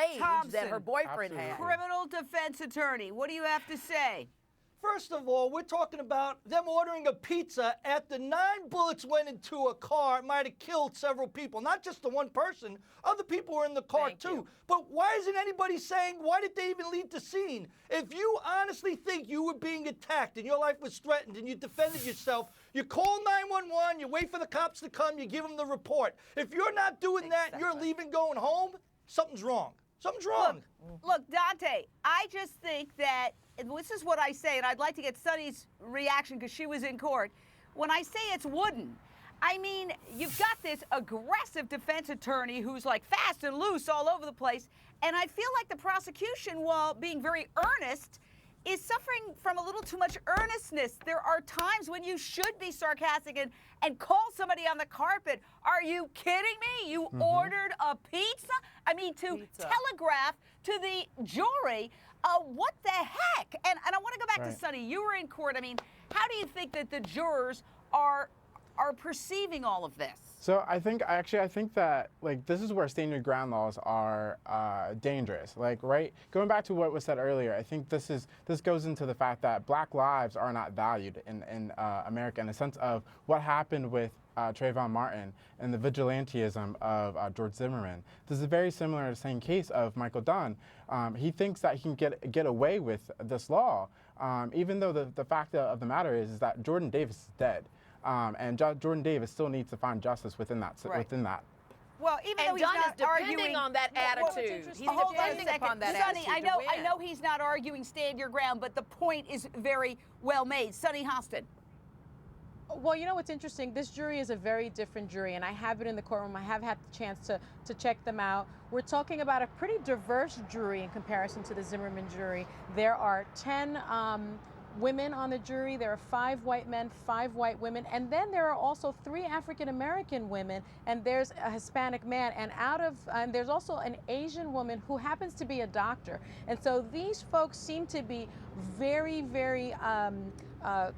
rage Thompson, that her boyfriend Absolutely. had. criminal defense attorney, what do you have to say? First of all, we're talking about them ordering a pizza after 9 bullets went into a car. It might have killed several people, not just the one person. Other people were in the car Thank too. you. But why isn't anybody saying, why did they even leave the scene? If you honestly think you were being attacked and your life was threatened and you defended yourself, you call 911, you wait for the cops to come, you give them the report. If you're not doing that and you're leaving, going home, something's wrong. Something's wrong. Look, Dante, I just think that, and this is what I say, and I'd like to get Sunny's reaction because she was in court. When I say it's wooden, I mean, you've got this aggressive defense attorney who's like fast and loose all over the place, and I feel like the prosecution, while being very earnest, is suffering from a little too much earnestness. There are times when you should be sarcastic and call somebody on the carpet. Are you kidding me? You ordered a pizza? I mean, to telegraph to the jury, what the heck? And I want to go back to Sunny. You were in court. I mean, how do you think that the jurors are perceiving all of this? So I think that like this is where stand your ground laws are dangerous. Like going back to what was said earlier, I think this goes into the fact that Black lives are not valued in America in the sense of what happened with Trayvon Martin and the vigilantism of George Zimmerman. This is very similar to the same case of Michael Dunn. He thinks that he can get away with this law, even though the fact of the matter is that Jordan Davis is dead. And Jordan Davis still needs to find justice within that. Within that. Well, even though And he's Dunn not is depending arguing on that attitude. He's depending upon that Sonny, attitude. I know he's not arguing stand your ground, but the point is very well made. Sonny Hostin. Well, you know what's interesting? This jury is a very different jury, and I have been in the courtroom. I have had the chance to check them out. We're talking about a pretty diverse jury in comparison to the Zimmerman jury. There are 10 women on the jury. There are 5 white men, 5 white women, and then there are also 3 African-American women, and there's a Hispanic man, and there's also an Asian woman who happens to be a doctor. And so these folks seem to be very, very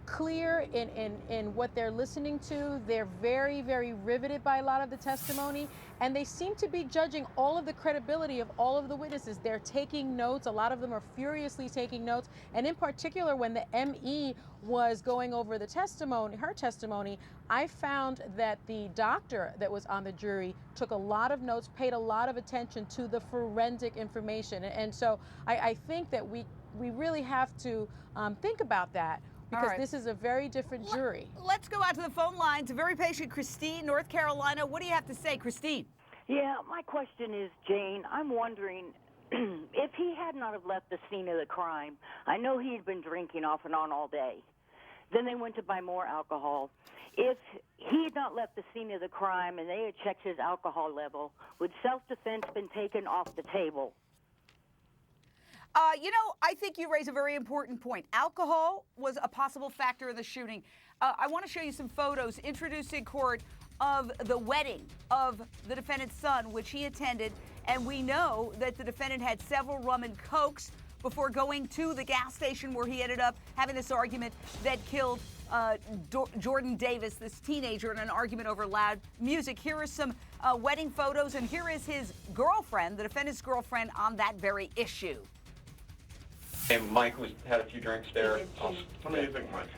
clear in what they're listening to. They're very, very riveted by a lot of the testimony, and they seem to be judging all of the credibility of all of the witnesses. They're taking notes. A lot of them are furiously taking notes, and in particular, when the ME was going over the testimony, her testimony, I found that the doctor that was on the jury took a lot of notes, paid a lot of attention to the forensic information, and so I think that we really have to think about that, because this is a very different jury. Let's go out to the phone lines. A very patient Christine, North Carolina. What do you have to say, Christine? Yeah, my question is, Jane, I'm wondering if he had not have left the scene of the crime. I know he had been drinking off and on all day. Then they went to buy more alcohol. If he had not left the scene of the crime and they had checked his alcohol level, would self-defense been taken off the table? You know, I think you raise a very important point. Alcohol was a possible factor in the shooting. I want to show you some photos introduced in court of the wedding of the defendant's son, which he attended. And we know that the defendant had several rum and cokes before going to the gas station, where he ended up having this argument that killed Jordan Davis, this teenager, in an argument over loud music. Here are some wedding photos, and here is his girlfriend, the defendant's girlfriend, on that very issue. And Mike had a few drinks there. How many do you think, Mike?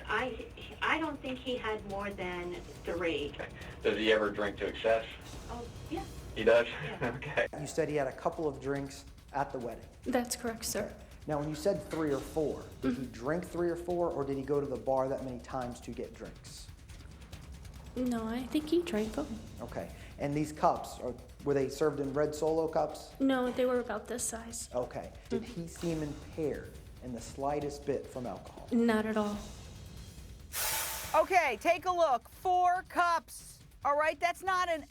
I don't think he had more than 3. Okay. Does he ever drink to excess? Oh, yeah. He does? Yeah. Okay. You said he had a couple of drinks at the wedding. That's correct, sir. Now, when you said 3 or 4, did he drink 3 or 4, or did he go to the bar that many times to get drinks? No, I think he drank them. Okay. And these cups, were they served in red Solo cups? No, they were about this size. Okay. Did he seem impaired in the slightest bit from alcohol? Not at all. Okay, take a look. 4 cups. All right, that's not an...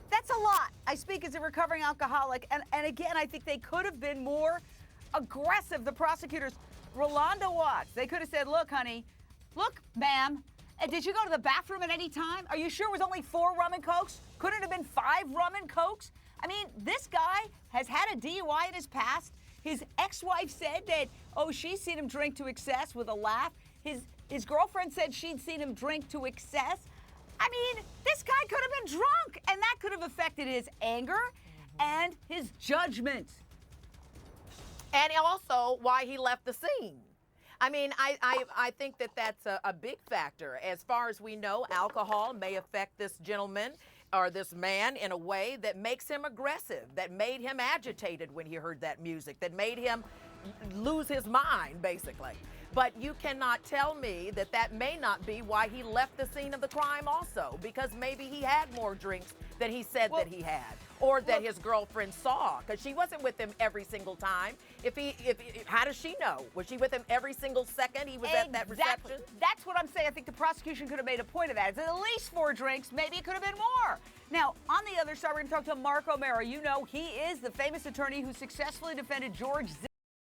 that's a lot. I speak as a recovering alcoholic, and again, I think they could have been more aggressive, the prosecutors. Rolando Watts, they could have said, look, honey, look, ma'am, did you go to the bathroom at any time? Are you sure it was only 4 rum and cokes? Couldn't it have been 5 rum and cokes? I mean, this guy has had a DUI in his past. His ex-wife said that, oh, she's seen him drink to excess, with a laugh. His girlfriend said she'd seen him drink to excess. I mean, this guy could have been drunk, and that could have affected his anger and his judgment. And also why he left the scene. I mean, I think that that's a big factor. As far as we know, alcohol may affect this gentleman or this man in a way that makes him aggressive, that made him agitated when he heard that music, that made him lose his mind, basically. But you cannot tell me that that may not be why he left the scene of the crime also, because maybe he had more drinks than he said that he had, or that his girlfriend saw, because she wasn't with him every single time. How does she know? Was she with him every single second he was at that reception? That's what I'm saying. I think the prosecution could have made a point of that. It's at least 4 drinks. Maybe it could have been more. Now, on the other side, we're going to talk to Mark O'Mara. You know, he is the famous attorney who successfully defended George Zimmerman.